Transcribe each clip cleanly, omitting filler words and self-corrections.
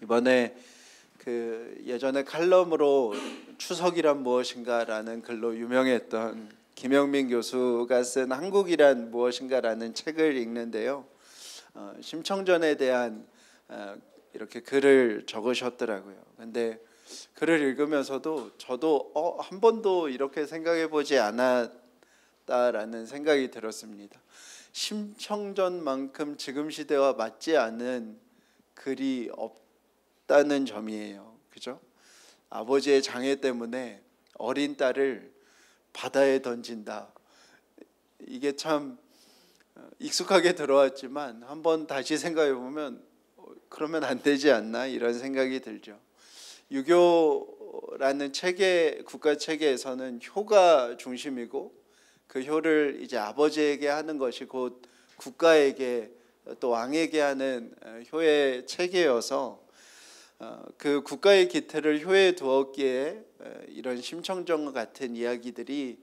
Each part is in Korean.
이번에 예전에 칼럼으로 추석이란 무엇인가라는 글로 유명했던 김영민 교수가 쓴 한국이란 무엇인가라는 책을 읽는데요. 심청전에 대한 이렇게 글을 적으셨더라고요. 근데 글을 읽으면서도 저도 한 번도 이렇게 생각해 보지 않았다라는 생각이 들었습니다. 심청전만큼 지금 시대와 맞지 않은 글이 없다는 점이에요. 그죠? 아버지의 장애 때문에 어린 딸을 바다에 던진다. 이게 참 익숙하게 들어왔지만 한번 다시 생각해 보면 그러면 안 되지 않나 이런 생각이 들죠. 유교라는 체계, 국가 체계에서는 효가 중심이고 그 효를 이제 아버지에게 하는 것이 곧 국가에게 또 왕에게 하는 효의 체계여서 그 국가의 기틀을 효에 두었기에 이런 심청전 같은 이야기들이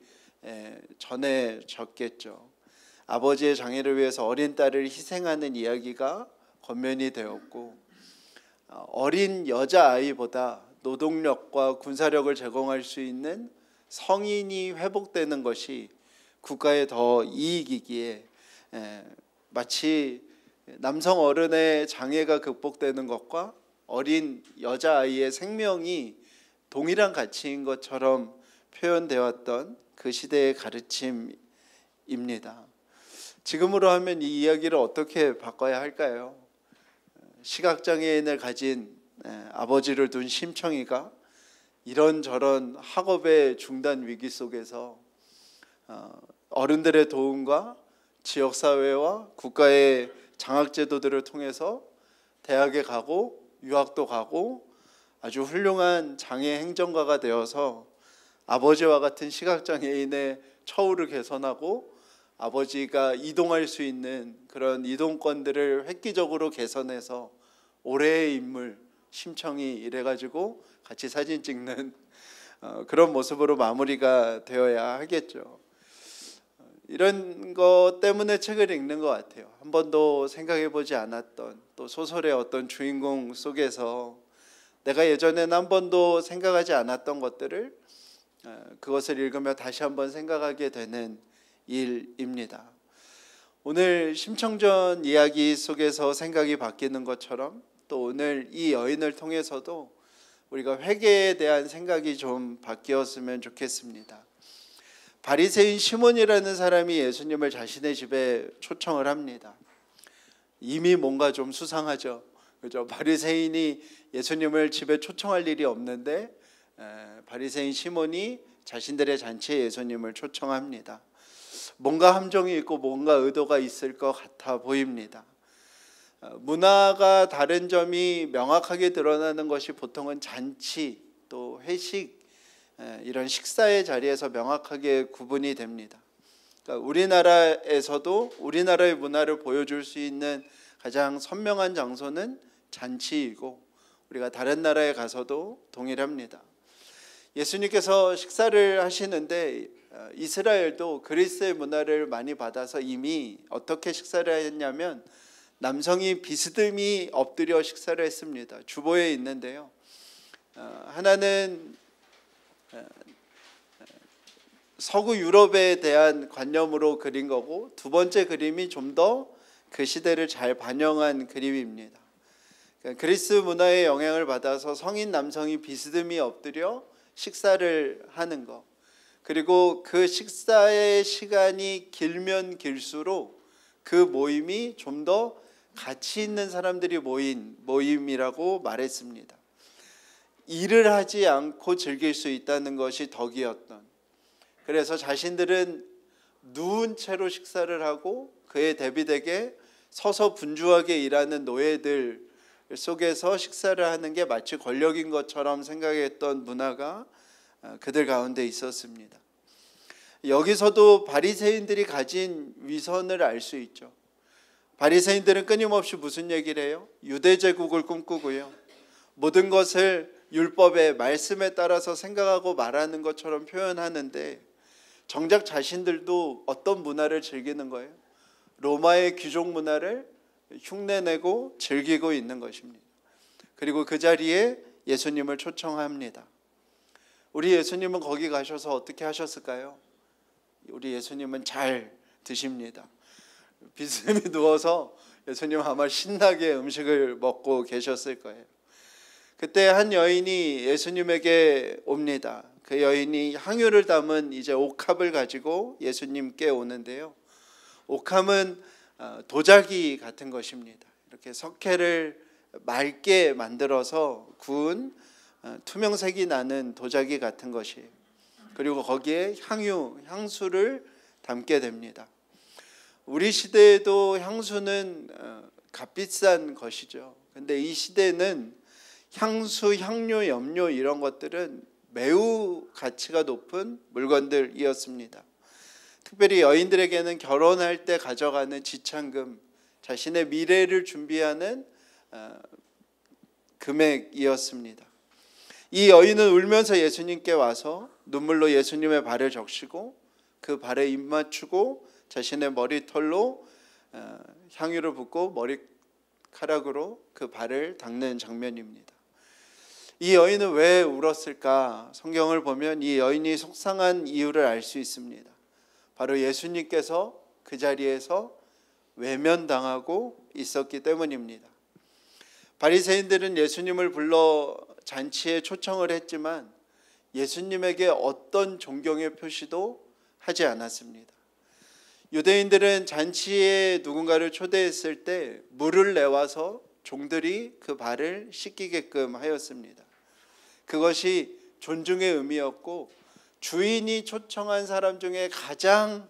전해졌겠죠. 아버지의 장애를 위해서 어린 딸을 희생하는 이야기가 권면이 되었고, 어린 여자아이보다 노동력과 군사력을 제공할 수 있는 성인이 회복되는 것이 국가에 더 이익이기에 마치 남성 어른의 장애가 극복되는 것과 어린 여자아이의 생명이 동일한 가치인 것처럼 표현되었던 그 시대의 가르침입니다. 지금으로 하면 이 이야기를 어떻게 바꿔야 할까요? 시각장애인을 가진 아버지를 둔 심청이가 이런저런 학업의 중단 위기 속에서 어른들의 도움과 지역사회와 국가의 장학제도들을 통해서 대학에 가고 유학도 가고 아주 훌륭한 장애 행정가가 되어서 아버지와 같은 시각장애인의 처우를 개선하고 아버지가 이동할 수 있는 그런 이동권들을 획기적으로 개선해서 올해의 인물 심청이 이래가지고 같이 사진 찍는 그런 모습으로 마무리가 되어야 하겠죠. 이런 것 때문에 책을 읽는 것 같아요. 한 번도 생각해보지 않았던 또 소설의 어떤 주인공 속에서 내가 예전에는 한 번도 생각하지 않았던 것들을 그것을 읽으며 다시 한번 생각하게 되는 일입니다. 오늘 심청전 이야기 속에서 생각이 바뀌는 것처럼 또 오늘 이 여인을 통해서도 우리가 회개에 대한 생각이 좀 바뀌었으면 좋겠습니다. 바리새인 시몬이라는 사람이 예수님을 자신의 집에 초청을 합니다. 이미 뭔가 좀 수상하죠. 그죠? 바리새인이 예수님을 집에 초청할 일이 없는데 바리새인 시몬이 자신들의 잔치에 예수님을 초청합니다. 뭔가 함정이 있고 뭔가 의도가 있을 것 같아 보입니다. 문화가 다른 점이 명확하게 드러나는 것이 보통은 잔치 또 회식 이런 식사의 자리에서 명확하게 구분이 됩니다. 그러니까 우리나라에서도 우리나라의 문화를 보여줄 수 있는 가장 선명한 장소는 잔치이고 우리가 다른 나라에 가서도 동일합니다. 예수님께서 식사를 하시는데 이스라엘도 그리스의 문화를 많이 받아서 이미 어떻게 식사를 했냐면 남성이 비스듬히 엎드려 식사를 했습니다. 주보에 있는데요. 하나는 서구 유럽에 대한 관념으로 그린 거고 두 번째 그림이 좀 더 그 시대를 잘 반영한 그림입니다. 그러니까 그리스 문화의 영향을 받아서 성인 남성이 비스듬히 엎드려 식사를 하는 것, 그리고 그 식사의 시간이 길면 길수록 그 모임이 좀 더 가치 있는 사람들이 모인 모임이라고 말했습니다. 일을 하지 않고 즐길 수 있다는 것이 덕이었던, 그래서 자신들은 누운 채로 식사를 하고 그에 대비되게 서서 분주하게 일하는 노예들 속에서 식사를 하는 게 마치 권력인 것처럼 생각했던 문화가 그들 가운데 있었습니다. 여기서도 바리새인들이 가진 위선을 알 수 있죠. 바리새인들은 끊임없이 무슨 얘기를 해요? 유대 제국을 꿈꾸고요. 모든 것을 율법의 말씀에 따라서 생각하고 말하는 것처럼 표현하는데 정작 자신들도 어떤 문화를 즐기는 거예요? 로마의 귀족 문화를 흉내내고 즐기고 있는 것입니다. 그리고 그 자리에 예수님을 초청합니다. 우리 예수님은 거기 가셔서 어떻게 하셨을까요? 우리 예수님은 잘 드십니다. 비스듬히 누워서 예수님 아마 신나게 음식을 먹고 계셨을 거예요. 그때 한 여인이 예수님에게 옵니다. 그 여인이 향유를 담은 이제 옥합을 가지고 예수님께 오는데요. 옥합은 도자기 같은 것입니다. 이렇게 석회를 맑게 만들어서 구운 투명색이 나는 도자기 같은 것이에요. 그리고 거기에 향수를 담게 됩니다. 우리 시대에도 향수는 값비싼 것이죠. 근데 이 시대는 향수, 향료, 염료 이런 것들은 매우 가치가 높은 물건들이었습니다. 특별히 여인들에게는 결혼할 때 가져가는 지참금, 자신의 미래를 준비하는 금액이었습니다. 이 여인은 울면서 예수님께 와서 눈물로 예수님의 발을 적시고 그 발에 입 맞추고 자신의 머리털로 향유를 붓고 머리카락으로 그 발을 닦는 장면입니다. 이 여인은 왜 울었을까? 성경을 보면 이 여인이 속상한 이유를 알 수 있습니다. 바로 예수님께서 그 자리에서 외면당하고 있었기 때문입니다. 바리새인들은 예수님을 불러 잔치에 초청을 했지만 예수님에게 어떤 존경의 표시도 하지 않았습니다. 유대인들은 잔치에 누군가를 초대했을 때 물을 내와서 종들이 그 발을 씻기게끔 하였습니다. 그것이 존중의 의미였고 주인이 초청한 사람 중에 가장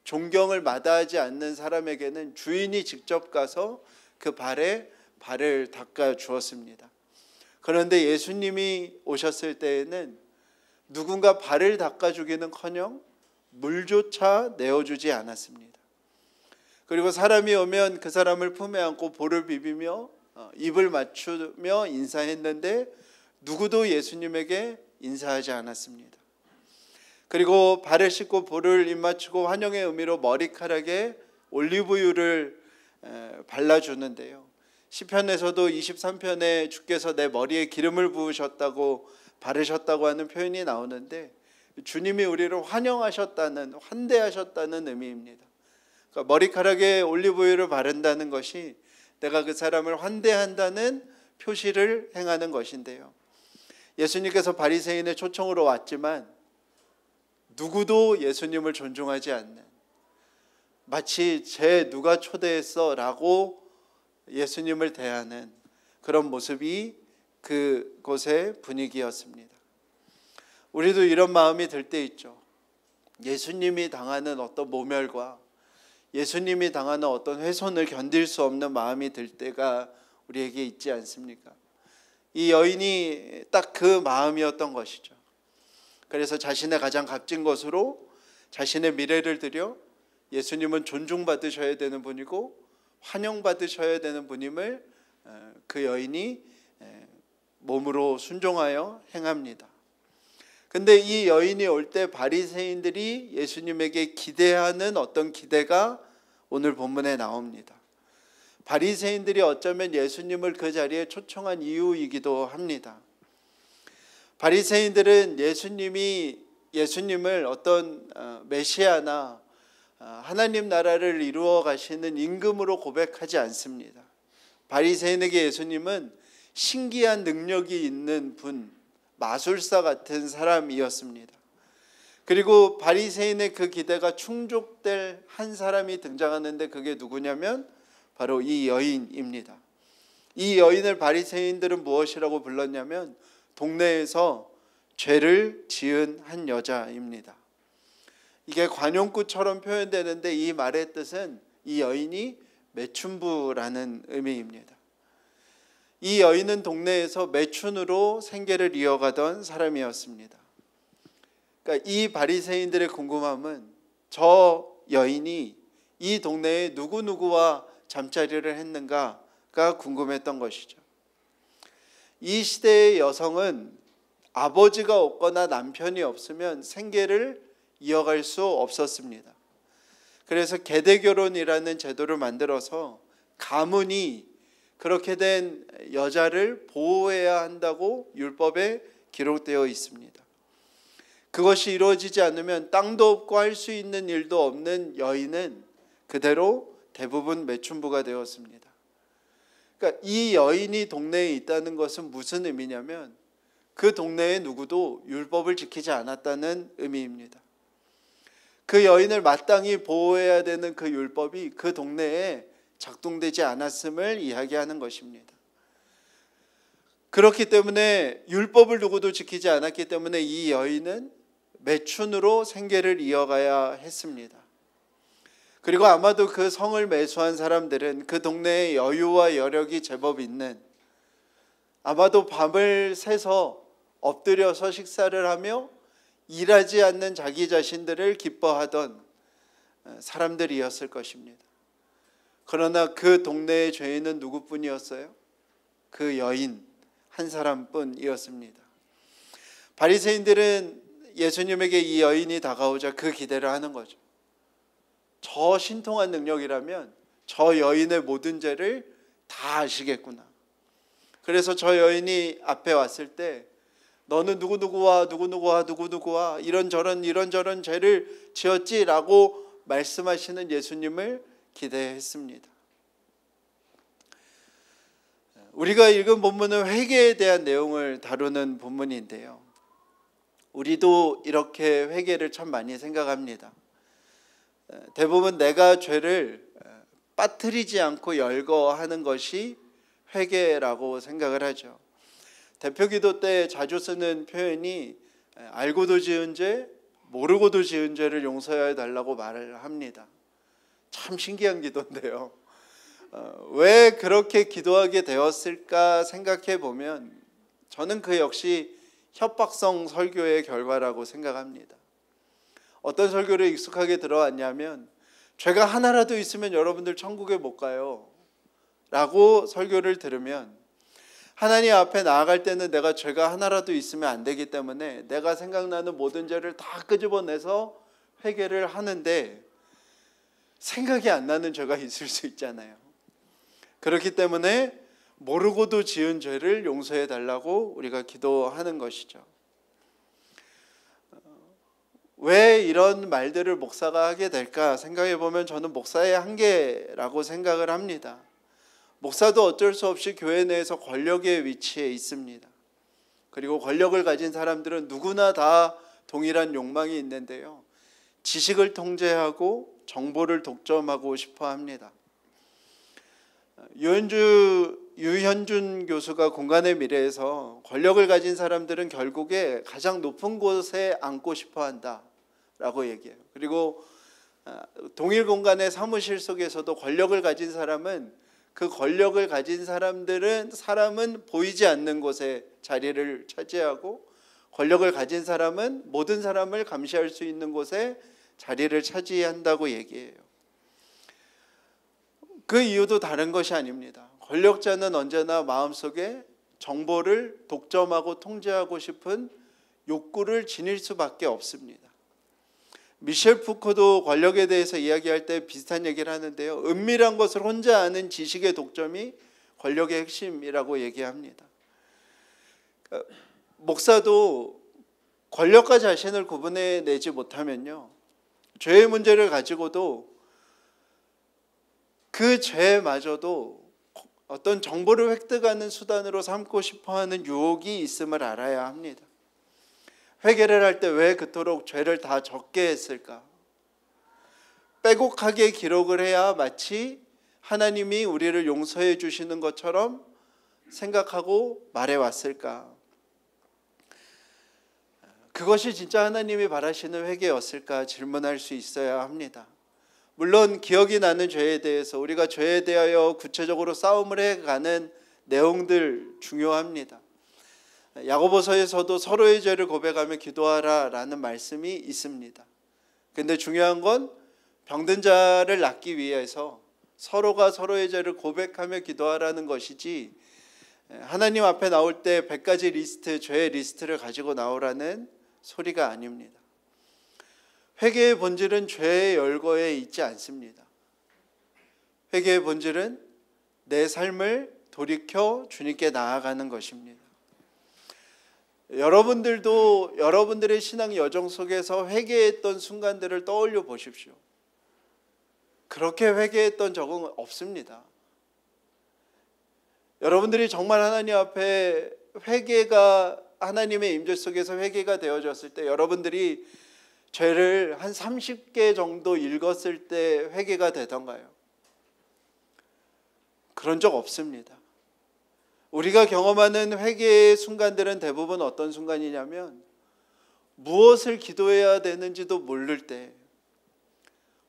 존경을 마다하지 않는 사람에게는 주인이 직접 가서 그 발에 발을 닦아 주었습니다. 그런데 예수님이 오셨을 때에는 누군가 발을 닦아주기는커녕 물조차 내어주지 않았습니다. 그리고 사람이 오면 그 사람을 품에 안고 볼을 비비며 입을 맞추며 인사했는데 누구도 예수님에게 인사하지 않았습니다. 그리고 발을 씻고 볼을 입 맞추고 환영의 의미로 머리카락에 올리브유를 발라주는데요. 시편에서도 23편에 주께서 내 머리에 기름을 부으셨다고 바르셨다고 하는 표현이 나오는데 주님이 우리를 환영하셨다는, 환대하셨다는 의미입니다. 그러니까 머리카락에 올리브유를 바른다는 것이 내가 그 사람을 환대한다는 표시를 행하는 것인데요. 예수님께서 바리새인의 초청으로 왔지만 누구도 예수님을 존중하지 않는, 마치 쟤 누가 초대했어 라고 예수님을 대하는 그런 모습이 그곳의 분위기였습니다. 우리도 이런 마음이 들 때 있죠. 예수님이 당하는 어떤 모멸과 예수님이 당하는 어떤 훼손을 견딜 수 없는 마음이 들 때가 우리에게 있지 않습니까? 이 여인이 딱 그 마음이었던 것이죠. 그래서 자신의 가장 값진 것으로 자신의 미래를 드려 예수님은 존중받으셔야 되는 분이고 환영받으셔야 되는 분임을 그 여인이 몸으로 순종하여 행합니다. 근데 이 여인이 올 때 바리새인들이 예수님에게 기대하는 어떤 기대가 오늘 본문에 나옵니다. 바리새인들이 어쩌면 예수님을 그 자리에 초청한 이유이기도 합니다. 바리새인들은 예수님을 어떤 메시아나 하나님 나라를 이루어 가시는 임금으로 고백하지 않습니다. 바리새인에게 예수님은 신기한 능력이 있는 분, 마술사 같은 사람이었습니다. 그리고 바리새인의 그 기대가 충족될 한 사람이 등장하는데 그게 누구냐면 바로 이 여인입니다. 이 여인을 바리새인들은 무엇이라고 불렀냐면 동네에서 죄를 지은 한 여자입니다. 이게 관용구처럼 표현되는데 이 말의 뜻은 이 여인이 매춘부라는 의미입니다. 이 여인은 동네에서 매춘으로 생계를 이어가던 사람이었습니다. 그러니까 이 바리새인들의 궁금함은 저 여인이 이 동네에 누구누구와 잠자리를 했는가가 궁금했던 것이죠. 이 시대의 여성은 아버지가 없거나 남편이 없으면 생계를 이어갈 수 없었습니다. 그래서 계대결혼이라는 제도를 만들어서 가문이 그렇게 된 여자를 보호해야 한다고 율법에 기록되어 있습니다. 그것이 이루어지지 않으면 땅도 없고 할 수 있는 일도 없는 여인은 그대로 대부분 매춘부가 되었습니다. 그러니까 이 여인이 동네에 있다는 것은 무슨 의미냐면 그 동네에 누구도 율법을 지키지 않았다는 의미입니다. 그 여인을 마땅히 보호해야 되는 그 율법이 그 동네에 작동되지 않았음을 이야기하는 것입니다. 그렇기 때문에 율법을 누구도 지키지 않았기 때문에 이 여인은 매춘으로 생계를 이어가야 했습니다. 그리고 아마도 그 성을 매수한 사람들은 그 동네에 여유와 여력이 제법 있는, 아마도 밤을 새서 엎드려서 식사를 하며 일하지 않는 자기 자신들을 기뻐하던 사람들이었을 것입니다. 그러나 그 동네의 죄인은 누구뿐이었어요? 그 여인 한 사람뿐이었습니다. 바리새인들은 예수님에게 이 여인이 다가오자 그 기대를 하는 거죠. 저 신통한 능력이라면 저 여인의 모든 죄를 다 아시겠구나. 그래서 저 여인이 앞에 왔을 때 너는 누구누구와 이런저런 죄를 지었지라고 말씀하시는 예수님을 기대했습니다. 우리가 읽은 본문은 회개에 대한 내용을 다루는 본문인데요. 우리도 이렇게 회개를 참 많이 생각합니다. 대부분 내가 죄를 빠뜨리지 않고 열거하는 것이 회개라고 생각을 하죠. 대표기도 때 자주 쓰는 표현이 알고도 지은 죄, 모르고도 지은 죄를 용서해 달라고 말을 합니다. 참 신기한 기도인데요. 왜 그렇게 기도하게 되었을까 생각해 보면 저는 그 역시 협박성 설교의 결과라고 생각합니다. 어떤 설교를 익숙하게 들어왔냐면 죄가 하나라도 있으면 여러분들 천국에 못 가요 라고 설교를 들으면 하나님 앞에 나아갈 때는 내가 죄가 하나라도 있으면 안 되기 때문에 내가 생각나는 모든 죄를 다 끄집어내서 회개를 하는데 생각이 안 나는 죄가 있을 수 있잖아요. 그렇기 때문에 모르고도 지은 죄를 용서해 달라고 우리가 기도하는 것이죠. 왜 이런 말들을 목사가 하게 될까 생각해 보면 저는 목사의 한계라고 생각을 합니다. 목사도 어쩔 수 없이 교회 내에서 권력의 위치에 있습니다. 그리고 권력을 가진 사람들은 누구나 다 동일한 욕망이 있는데요. 지식을 통제하고 정보를 독점하고 싶어 합니다. 유현준 교수가 공간의 미래에서 권력을 가진 사람들은 결국에 가장 높은 곳에 앉고 싶어 한다라고 얘기해요. 그리고 동일 공간의 사무실 속에서도 권력을 가진 사람은 그 권력을 가진 사람은 보이지 않는 곳에 자리를 차지하고 권력을 가진 사람은 모든 사람을 감시할 수 있는 곳에 자리를 차지한다고 얘기해요. 그 이유도 다른 것이 아닙니다. 권력자는 언제나 마음속에 정보를 독점하고 통제하고 싶은 욕구를 지닐 수밖에 없습니다. 미셸 푸코도 권력에 대해서 이야기할 때 비슷한 얘기를 하는데요. 은밀한 것을 혼자 아는 지식의 독점이 권력의 핵심이라고 얘기합니다. 목사도 권력과 자신을 구분해내지 못하면요, 죄의 문제를 가지고도 그 죄마저도 어떤 정보를 획득하는 수단으로 삼고 싶어하는 유혹이 있음을 알아야 합니다. 회개를 할 때 왜 그토록 죄를 다 적게 했을까? 빼곡하게 기록을 해야 마치 하나님이 우리를 용서해 주시는 것처럼 생각하고 말해왔을까? 그것이 진짜 하나님이 바라시는 회개였을까 질문할 수 있어야 합니다. 물론 기억이 나는 죄에 대해서 우리가 죄에 대하여 구체적으로 싸움을 해가는 내용들 중요합니다. 야고보서에서도 서로의 죄를 고백하며 기도하라라는 말씀이 있습니다. 근데 중요한 건 병든 자를 낫기 위해서 서로가 서로의 죄를 고백하며 기도하라는 것이지 하나님 앞에 나올 때 100가지 리스트, 죄의 리스트를 가지고 나오라는 소리가 아닙니다. 회개의 본질은 죄의 열거에 있지 않습니다. 회개의 본질은 내 삶을 돌이켜 주님께 나아가는 것입니다. 여러분들도 여러분들의 신앙 여정 속에서 회개했던 순간들을 떠올려 보십시오. 그렇게 회개했던 적은 없습니다. 여러분들이 정말 하나님 앞에 회개가 하나님의 임재 속에서 회개가 되어졌을 때 여러분들이 죄를 한 30개 정도 읽었을 때 회개가 되던가요? 그런 적 없습니다. 우리가 경험하는 회개의 순간들은 대부분 어떤 순간이냐면 무엇을 기도해야 되는지도 모를 때,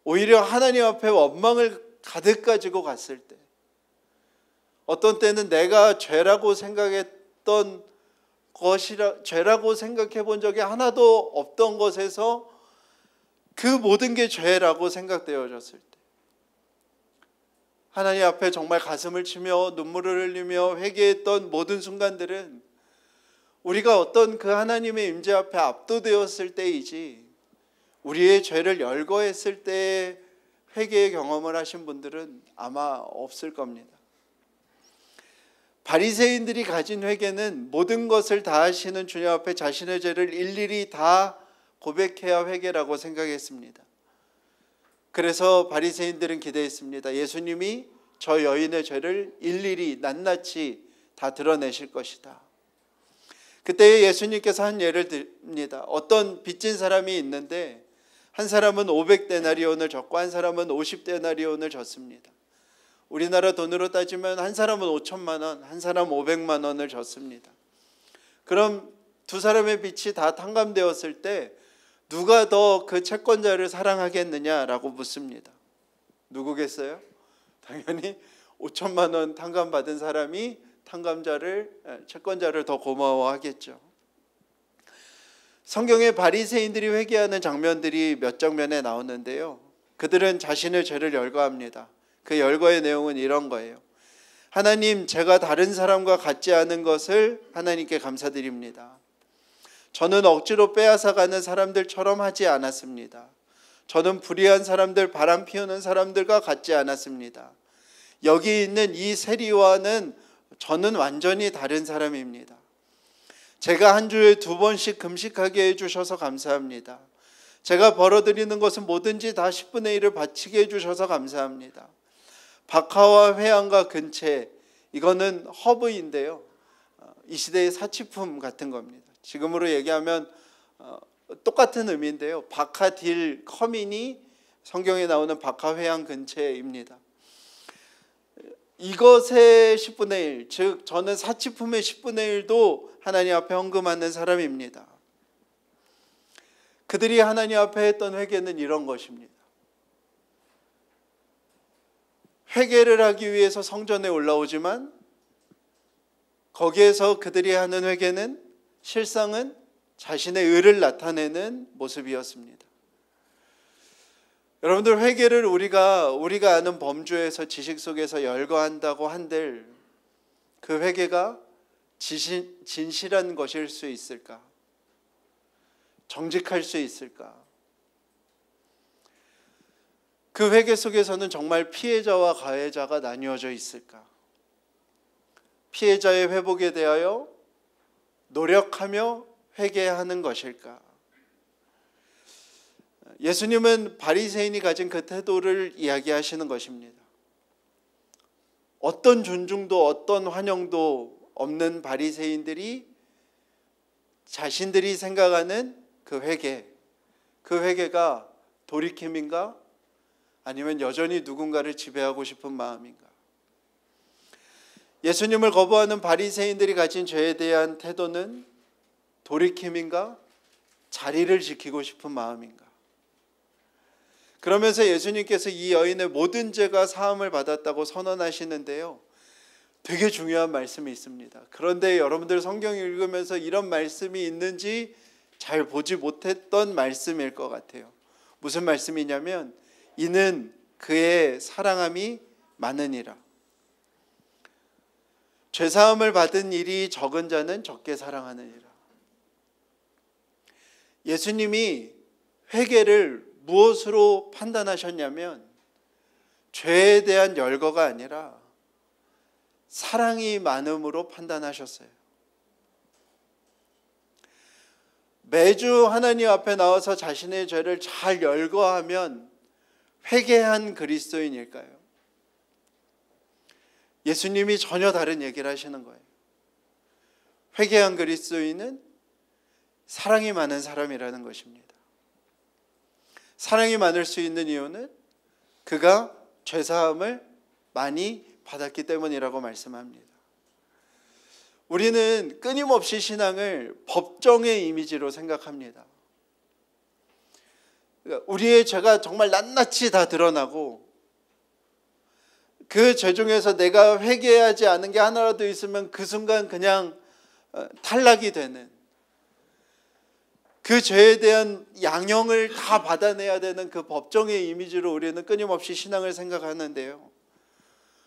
오히려 하나님 앞에 원망을 가득 가지고 갔을 때, 어떤 때는 내가 죄라고 생각했던 죄라고 생각해 본 적이 하나도 없던 것에서 그 모든 게 죄라고 생각되어졌을 때, 하나님 앞에 정말 가슴을 치며 눈물을 흘리며 회개했던 모든 순간들은 우리가 어떤 그 하나님의 임재 앞에 압도되었을 때이지, 우리의 죄를 열거했을 때의 회개의 경험을 하신 분들은 아마 없을 겁니다. 바리새인들이 가진 회개는 모든 것을 다 하시는 주님 앞에 자신의 죄를 일일이 다 고백해야 회개라고 생각했습니다. 그래서 바리새인들은 기대했습니다. 예수님이 저 여인의 죄를 일일이 낱낱이 다 드러내실 것이다. 그때 예수님께서 한 예를 듭니다. 어떤 빚진 사람이 있는데 한 사람은 500데나리온을 졌고 한 사람은 50데나리온을 졌습니다. 우리나라 돈으로 따지면 한 사람은 5천만 원, 한 사람은 500만 원을 졌습니다. 그럼 두 사람의 빚이 다 탕감되었을 때 누가 더 그 채권자를 사랑하겠느냐라고 묻습니다. 누구겠어요? 당연히 5천만 원 탕감받은 사람이 채권자를 더 고마워하겠죠. 성경에 바리새인들이 회개하는 장면들이 몇 장면에 나오는데요, 그들은 자신의 죄를 열거합니다. 그 열거의 내용은 이런 거예요. 하나님, 제가 다른 사람과 같지 않은 것을 하나님께 감사드립니다. 저는 억지로 빼앗아가는 사람들처럼 하지 않았습니다. 저는 불의한 사람들, 바람 피우는 사람들과 같지 않았습니다. 여기 있는 이 세리와는 저는 완전히 다른 사람입니다. 제가 한 주에 2번씩 금식하게 해주셔서 감사합니다. 제가 벌어들이는 것은 뭐든지 다 10분의 1을 바치게 해주셔서 감사합니다. 박하와 회양과 근채, 이거는 허브인데요, 이 시대의 사치품 같은 겁니다. 지금으로 얘기하면 똑같은 의미인데요, 박하, 딜, 커민이 성경에 나오는 박하, 회양, 근채입니다. 이것의 10분의 1, 즉 저는 사치품의 10분의 1도 하나님 앞에 헌금하는 사람입니다. 그들이 하나님 앞에 했던 회개는 이런 것입니다. 회개를 하기 위해서 성전에 올라오지만 거기에서 그들이 하는 회개는 실상은 자신의 의를 나타내는 모습이었습니다. 여러분들, 회개를 우리가 아는 범주에서 지식 속에서 열거한다고 한들 그 회개가 진실한 것일 수 있을까? 정직할 수 있을까? 그 회개 속에서는 정말 피해자와 가해자가 나뉘어져 있을까? 피해자의 회복에 대하여 노력하며 회개하는 것일까? 예수님은 바리새인이 가진 그 태도를 이야기하시는 것입니다. 어떤 존중도 어떤 환영도 없는 바리새인들이 자신들이 생각하는 그 회개가 돌이킴인가? 아니면 여전히 누군가를 지배하고 싶은 마음인가? 예수님을 거부하는 바리새인들이 가진 죄에 대한 태도는 돌이킴인가? 자리를 지키고 싶은 마음인가? 그러면서 예수님께서 이 여인의 모든 죄가 사함을 받았다고 선언하시는데요, 되게 중요한 말씀이 있습니다. 그런데 여러분들 성경 읽으면서 이런 말씀이 있는지 잘 보지 못했던 말씀일 것 같아요. 무슨 말씀이냐면, 이는 그의 사랑함이 많으니라. 죄사함을 받은 일이 적은 자는 적게 사랑하느니라. 예수님이 회개를 무엇으로 판단하셨냐면 죄에 대한 열거가 아니라 사랑이 많음으로 판단하셨어요. 매주 하나님 앞에 나와서 자신의 죄를 잘 열거하면 회개한 그리스도인일까요? 예수님이 전혀 다른 얘기를 하시는 거예요. 회개한 그리스도인은 사랑이 많은 사람이라는 것입니다. 사랑이 많을 수 있는 이유는 그가 죄사함을 많이 받았기 때문이라고 말씀합니다. 우리는 끊임없이 신앙을 법정의 이미지로 생각합니다. 우리의 죄가 정말 낱낱이 다 드러나고 그 죄 중에서 내가 회개하지 않은 게 하나라도 있으면 그 순간 그냥 탈락이 되는, 그 죄에 대한 양형을 다 받아내야 되는 그 법정의 이미지로 우리는 끊임없이 신앙을 생각하는데요,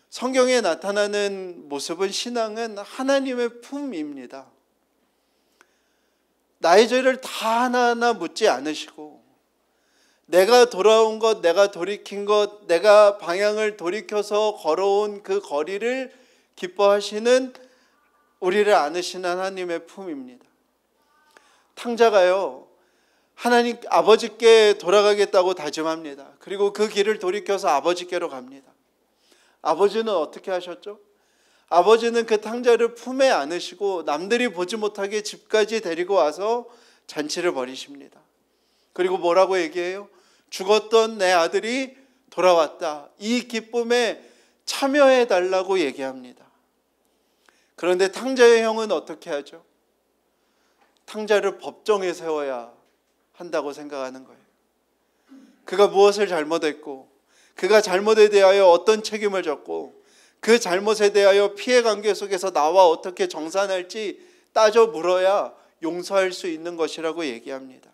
성경에 나타나는 모습은, 신앙은 하나님의 품입니다. 나의 죄를 다 하나하나 묻지 않으시고, 내가 돌아온 것, 내가 돌이킨 것, 내가 방향을 돌이켜서 걸어온 그 거리를 기뻐하시는, 우리를 안으시는 하나님의 품입니다. 탕자가요, 하나님 아버지께 돌아가겠다고 다짐합니다. 그리고 그 길을 돌이켜서 아버지께로 갑니다. 아버지는 어떻게 하셨죠? 아버지는 그 탕자를 품에 안으시고 남들이 보지 못하게 집까지 데리고 와서 잔치를 벌이십니다. 그리고 뭐라고 얘기해요? 죽었던 내 아들이 돌아왔다. 이 기쁨에 참여해 달라고 얘기합니다. 그런데 탕자의 형은 어떻게 하죠? 탕자를 법정에 세워야 한다고 생각하는 거예요. 그가 무엇을 잘못했고, 그가 잘못에 대하여 어떤 책임을 졌고, 그 잘못에 대하여 피해관계 속에서 나와 어떻게 정산할지 따져 물어야 용서할 수 있는 것이라고 얘기합니다.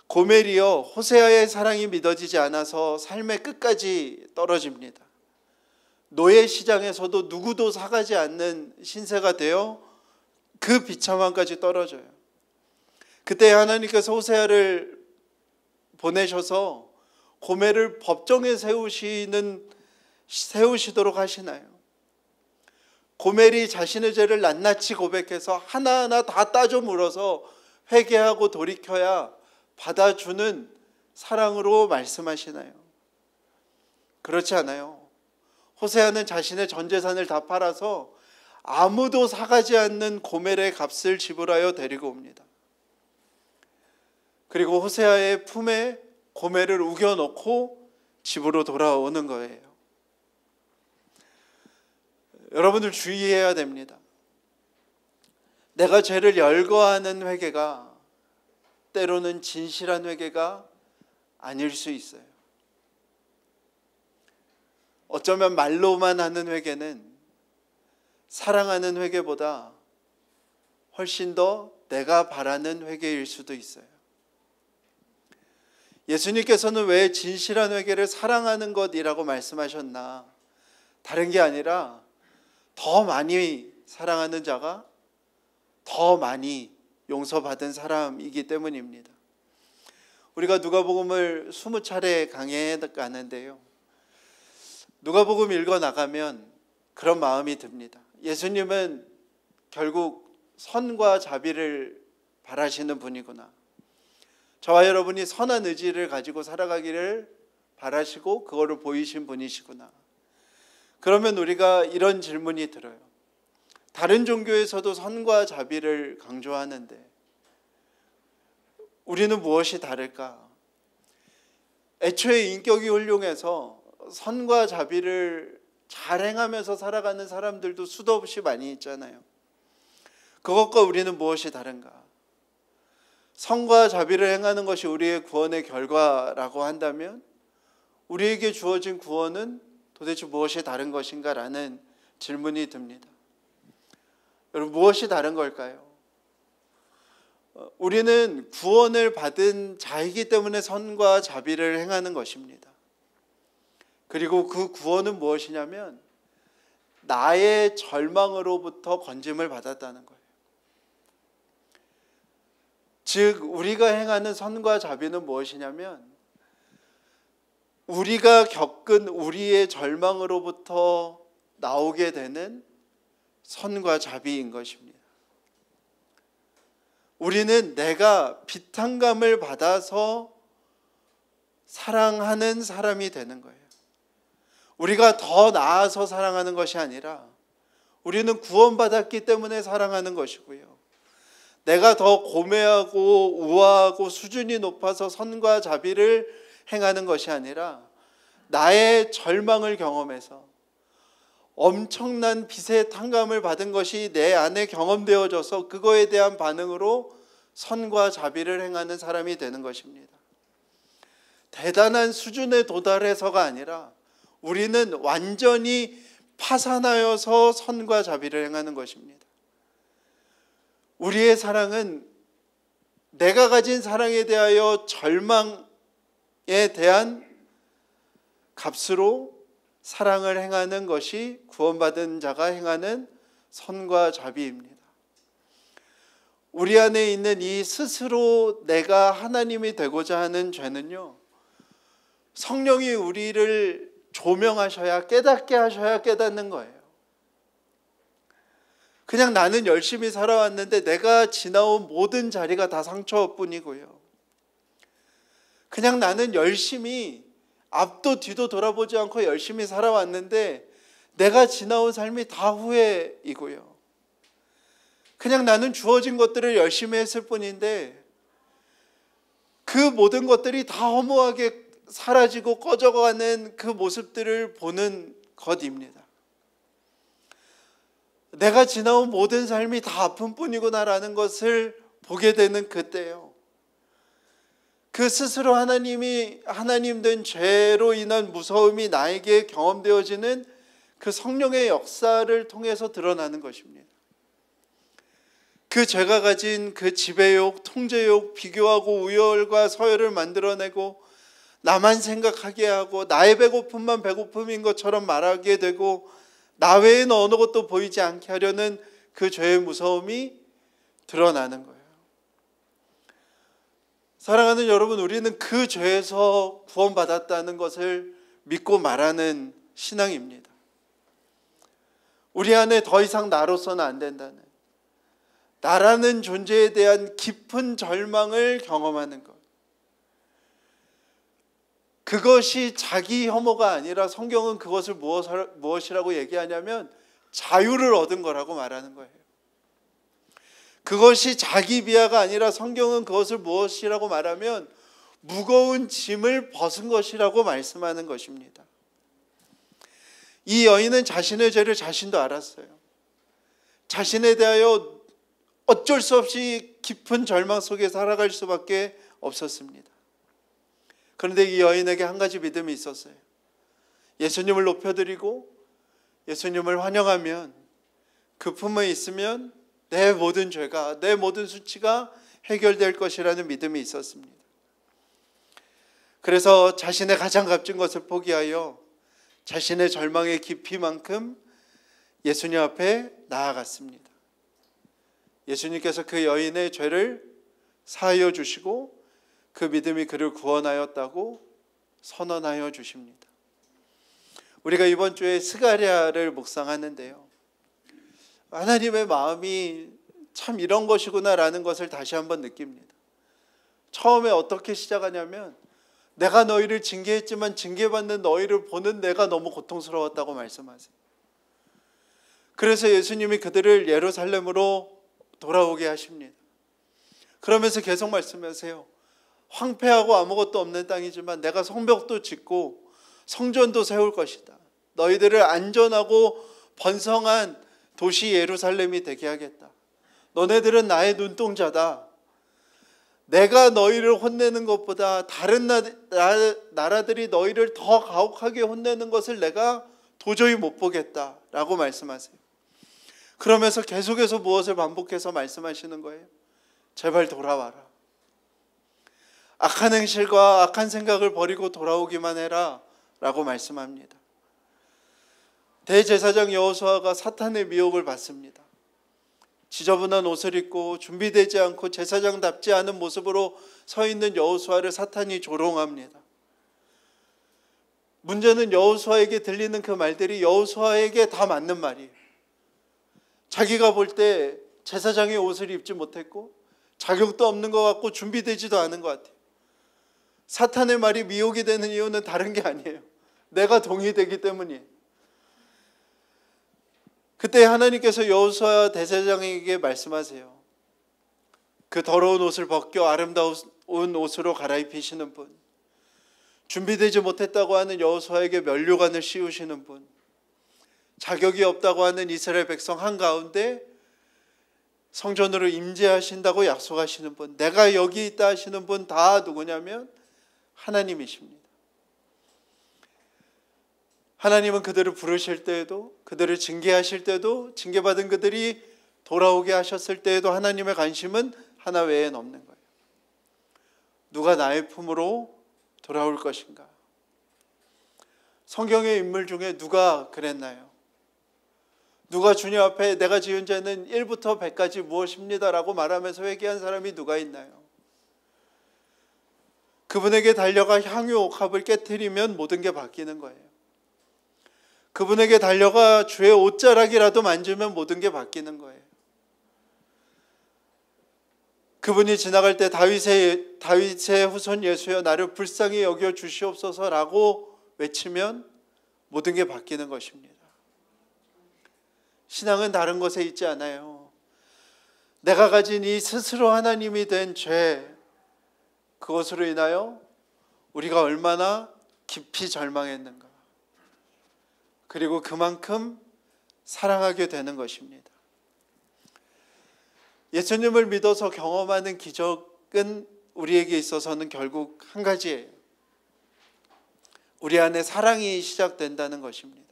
고멜이요, 호세아의 사랑이 믿어지지 않아서 삶의 끝까지 떨어집니다. 노예 시장에서도 누구도 사가지 않는 신세가 되어 그 비참함까지 떨어져요. 그때 하나님께서 호세아를 보내셔서 고멜을 법정에 세우시도록 하시나요? 고멜이 자신의 죄를 낱낱이 고백해서 하나하나 다 따져 물어서 회개하고 돌이켜야 받아주는 사랑으로 말씀하시나요? 그렇지 않아요. 호세아는 자신의 전 재산을 다 팔아서 아무도 사가지 않는 고멜의 값을 지불하여 데리고 옵니다. 그리고 호세아의 품에 고멜을 우겨놓고 집으로 돌아오는 거예요. 여러분들 주의해야 됩니다. 내가 죄를 열거하는 회개가 때로는 진실한 회개가 아닐 수 있어요. 어쩌면 말로만 하는 회개는 사랑하는 회개보다 훨씬 더 내가 바라는 회개일 수도 있어요. 예수님께서는 왜 진실한 회개를 사랑하는 것이라고 말씀하셨나? 다른 게 아니라 더 많이 사랑하는 자가 더 많이 용서받은 사람이기 때문입니다. 우리가 누가복음을 20차례 강해해 가는데요, 누가복음 읽어 나가면 그런 마음이 듭니다. 예수님은 결국 선과 자비를 바라시는 분이구나. 저와 여러분이 선한 의지를 가지고 살아가기를 바라시고 그거를 보이신 분이시구나. 그러면 우리가 이런 질문이 들어요. 다른 종교에서도 선과 자비를 강조하는데 우리는 무엇이 다를까? 애초에 인격이 훌륭해서 선과 자비를 잘 행하면서 살아가는 사람들도 수도 없이 많이 있잖아요. 그것과 우리는 무엇이 다른가? 선과 자비를 행하는 것이 우리의 구원의 결과라고 한다면 우리에게 주어진 구원은 도대체 무엇이 다른 것인가? 라는 질문이 듭니다. 여러분, 무엇이 다른 걸까요? 우리는 구원을 받은 자이기 때문에 선과 자비를 행하는 것입니다. 그리고 그 구원은 무엇이냐면 나의 절망으로부터 건짐을 받았다는 거예요. 즉 우리가 행하는 선과 자비는 무엇이냐면 우리가 겪은 우리의 절망으로부터 나오게 되는 선과 자비인 것입니다. 우리는 내가 비탄감을 받아서 사랑하는 사람이 되는 거예요. 우리가 더 나아서 사랑하는 것이 아니라 우리는 구원받았기 때문에 사랑하는 것이고요. 내가 더 고매하고 우아하고 수준이 높아서 선과 자비를 행하는 것이 아니라 나의 절망을 경험해서 엄청난 빛의 탕감을 받은 것이 내 안에 경험되어져서 그거에 대한 반응으로 선과 자비를 행하는 사람이 되는 것입니다. 대단한 수준에 도달해서가 아니라 우리는 완전히 파산하여서 선과 자비를 행하는 것입니다. 우리의 사랑은 내가 가진 사랑에 대하여 절망에 대한 값으로 사랑을 행하는 것이 구원받은 자가 행하는 선과 자비입니다. 우리 안에 있는 이 스스로 내가 하나님이 되고자 하는 죄는요, 성령이 우리를 조명하셔야, 깨닫게 하셔야 깨닫는 거예요. 그냥 나는 열심히 살아왔는데 내가 지나온 모든 자리가 다 상처뿐이고요. 그냥 나는 열심히 앞도 뒤도 돌아보지 않고 열심히 살아왔는데 내가 지나온 삶이 다 후회이고요. 그냥 나는 주어진 것들을 열심히 했을 뿐인데 그 모든 것들이 다 허무하게 사라지고 꺼져가는 그 모습들을 보는 것입니다. 내가 지나온 모든 삶이 다 아픔뿐이구나라는 것을 보게 되는 그때요, 그 스스로 하나님 된 죄로 인한 무서움이 나에게 경험되어지는 그 성령의 역사를 통해서 드러나는 것입니다. 그 죄가 가진 그 지배욕, 통제욕, 비교하고 우열과 서열을 만들어내고 나만 생각하게 하고 나의 배고픔만 배고픔인 것처럼 말하게 되고 나 외에는 어느 것도 보이지 않게 하려는 그 죄의 무서움이 드러나는 거예요. 사랑하는 여러분, 우리는 그 죄에서 구원받았다는 것을 믿고 말하는 신앙입니다. 우리 안에 더 이상 나로서는 안 된다는, 나라는 존재에 대한 깊은 절망을 경험하는 것, 그것이 자기 혐오가 아니라 성경은 그것을 무엇이라고 얘기하냐면 자유를 얻은 거라고 말하는 거예요. 그것이 자기 비하가 아니라 성경은 그것을 무엇이라고 말하면 무거운 짐을 벗은 것이라고 말씀하는 것입니다. 이 여인은 자신의 죄를 자신도 알았어요. 자신에 대하여 어쩔 수 없이 깊은 절망 속에 살아갈 수밖에 없었습니다. 그런데 이 여인에게 한 가지 믿음이 있었어요. 예수님을 높여드리고 예수님을 환영하면, 그 품에 있으면 내 모든 죄가, 내 모든 수치가 해결될 것이라는 믿음이 있었습니다. 그래서 자신의 가장 값진 것을 포기하여 자신의 절망의 깊이만큼 예수님 앞에 나아갔습니다. 예수님께서 그 여인의 죄를 사하여 주시고 그 믿음이 그를 구원하였다고 선언하여 주십니다. 우리가 이번 주에 스가랴를 묵상하는데요, 하나님의 마음이 참 이런 것이구나라는 것을 다시 한번 느낍니다. 처음에 어떻게 시작하냐면 내가 너희를 징계했지만 징계받는 너희를 보는 내가 너무 고통스러웠다고 말씀하세요. 그래서 예수님이 그들을 예루살렘으로 돌아오게 하십니다. 그러면서 계속 말씀하세요. 황폐하고 아무것도 없는 땅이지만 내가 성벽도 짓고 성전도 세울 것이다. 너희들을 안전하고 번성한 도시 예루살렘이 되게 하겠다. 너네들은 나의 눈동자다. 내가 너희를 혼내는 것보다 다른 나라들이 너희를 더 가혹하게 혼내는 것을 내가 도저히 못 보겠다라고 말씀하세요. 그러면서 계속해서 무엇을 반복해서 말씀하시는 거예요? 제발 돌아와라. 악한 행실과 악한 생각을 버리고 돌아오기만 해라 라고 말씀합니다. 대제사장 여호수아가 사탄의 미혹을 받습니다. 지저분한 옷을 입고 준비되지 않고 제사장답지 않은 모습으로 서 있는 여호수아를 사탄이 조롱합니다. 문제는 여호수아에게 들리는 그 말들이 여호수아에게 다 맞는 말이에요. 자기가 볼 때 제사장의 옷을 입지 못했고 자격도 없는 것 같고 준비되지도 않은 것 같아요. 사탄의 말이 미혹이 되는 이유는 다른 게 아니에요. 내가 동의되기 때문이에요. 그때 하나님께서 여호수아 대제사장에게 말씀하세요. 그 더러운 옷을 벗겨 아름다운 옷으로 갈아입히시는 분, 준비되지 못했다고 하는 여호수아에게 면류관을 씌우시는 분, 자격이 없다고 하는 이스라엘 백성 한가운데 성전으로 임재하신다고 약속하시는 분, 내가 여기 있다 하시는 분 다 누구냐면 하나님이십니다. 하나님은 그들을 부르실 때에도, 그들을 징계하실 때도, 징계받은 그들이 돌아오게 하셨을 때에도 하나님의 관심은 하나 외엔 없는 거예요. 누가 나의 품으로 돌아올 것인가? 성경의 인물 중에 누가 그랬나요? 누가 주님 앞에 내가 지은 죄는 1부터 100까지 무엇입니다라고 말하면서 회개한 사람이 누가 있나요? 그분에게 달려가 향유 옥합을 깨트리면 모든 게 바뀌는 거예요. 그분에게 달려가 주의 옷자락이라도 만지면 모든 게 바뀌는 거예요. 그분이 지나갈 때 다윗의 후손 예수여 나를 불쌍히 여겨 주시옵소서라고 외치면 모든 게 바뀌는 것입니다. 신앙은 다른 것에 있지 않아요. 내가 가진 이 스스로 하나님이 된 죄, 그것으로 인하여 우리가 얼마나 깊이 절망했는가, 그리고 그만큼 사랑하게 되는 것입니다. 예수님을 믿어서 경험하는 기적은 우리에게 있어서는 결국 한 가지예요. 우리 안에 사랑이 시작된다는 것입니다.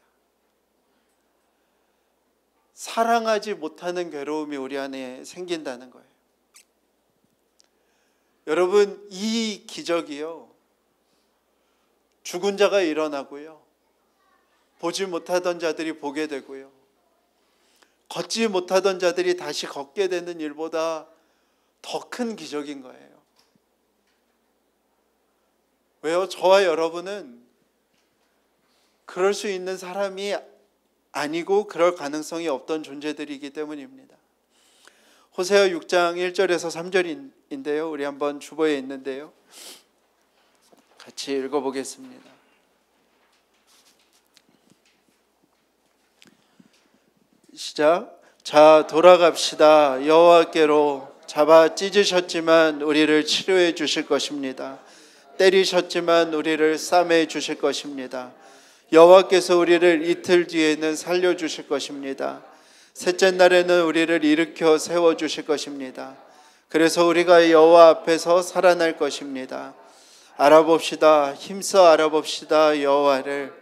사랑하지 못하는 괴로움이 우리 안에 생긴다는 거예요. 여러분, 이 기적이요, 죽은 자가 일어나고요, 보지 못하던 자들이 보게 되고요, 걷지 못하던 자들이 다시 걷게 되는 일보다 더 큰 기적인 거예요. 왜요? 저와 여러분은 그럴 수 있는 사람이 아니고 그럴 가능성이 없던 존재들이기 때문입니다. 호세아 6장 1절에서 3절인데요. 우리 한번 주보에 있는데요. 같이 읽어보겠습니다. 시작. 자, 돌아갑시다. 여호와께로. 잡아 찢으셨지만 우리를 치료해 주실 것입니다. 때리셨지만 우리를 싸매 주실 것입니다. 여호와께서 우리를 이틀 뒤에는 살려주실 것입니다. 셋째 날에는 우리를 일으켜 세워주실 것입니다. 그래서 우리가 여호와 앞에서 살아날 것입니다. 알아봅시다. 힘써 알아봅시다. 여호와를.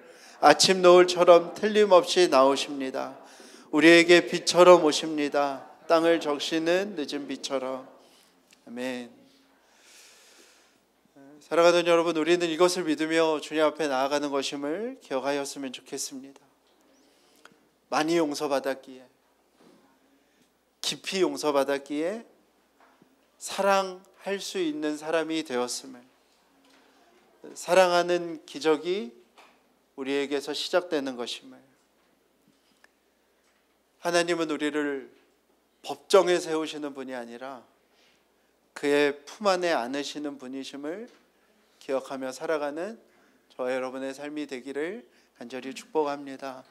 아침 노을처럼 틀림없이 나오십니다. 우리에게 빛처럼 오십니다. 땅을 적시는 늦은 빛처럼. 아멘. 사랑하는 여러분, 우리는 이것을 믿으며 주님 앞에 나아가는 것임을 기억하였으면 좋겠습니다. 많이 용서받았기에, 깊이 용서받았기에 사랑할 수 있는 사람이 되었음을, 사랑하는 기적이 우리에게서 시작되는 것임을, 하나님은 우리를 법정에 세우시는 분이 아니라 그의 품 안에 안으시는 분이심을 기억하며 살아가는 저와 여러분의 삶이 되기를 간절히 축복합니다.